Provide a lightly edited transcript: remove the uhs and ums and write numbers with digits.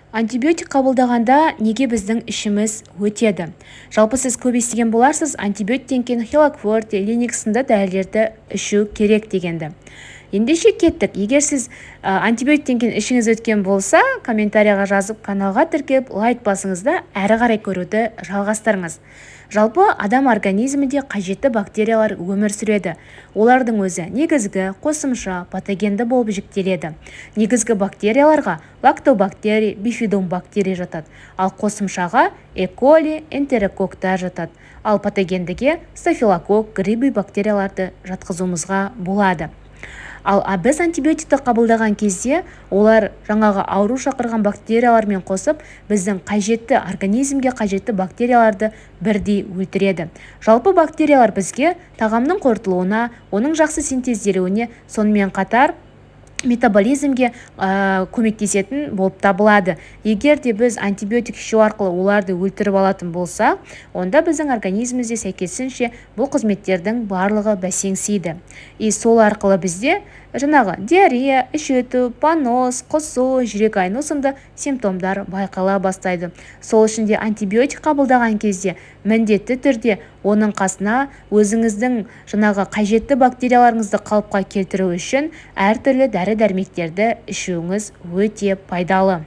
Антибиотик қабылдағанда неге біздің ішіміз өтеді? Жалпы сіз көп естіген боларсыз, антибиотиктен кейін хелакворт, леникс сынды дәрілерді ішу керек дегенді. Ендеше кеттік. Егер сіз антибиотиктен кейін ішіңіз өткен болса, комментарияға жазып, каналға тіркеп, лайк басыңызды, әрі қарай көруді жалғастырыңыз. Жалпы адам организмінде қажетті бактериялар өмір сүреді. Олардың өзі негізгі, қосымша, патогенді болып жіктеледі. Негізгі бактерияларға лактобактерий, бифидобактерий жатады. Ал қосымшаға коли, энтерококтар жатады. Ал патогендіге стафилококк, грибби бактерияларды жатқызуымызға болады. Ал біз антибиотикті қабылдаған кезде олар жаңағы ауру шақырған бактериялармен қосып, біздің қажетті организмге қажетті бактерияларды бірдей өлтіреді. Жалпы бактериялар бізге тағамның қорытылуына, оның жақсы синтезделуіне, сонымен қатар метаболизмге көмектесетін болып табылады. Егер де біз антибиотик ішу арқылы оларды өлтіріп алатын болса, онда біздің организмізде сәйкесінше бұл қызметтердің барлығы бәсеңсейді. Сол арқылы бізде жаңағы диарея, іш өту, понос, құсу, жүрек айну сынды симптомдар байқала бастайды. Сол үшін де антибиотик қабылдаған кезде міндетті түрде оның қасына өзіңіздің жаңағы қажетті бактерияларыңызды қалыпқа келтіру үшін әртүрлі дәрі-дәрмектерді ішуіңіз өте пайдалы.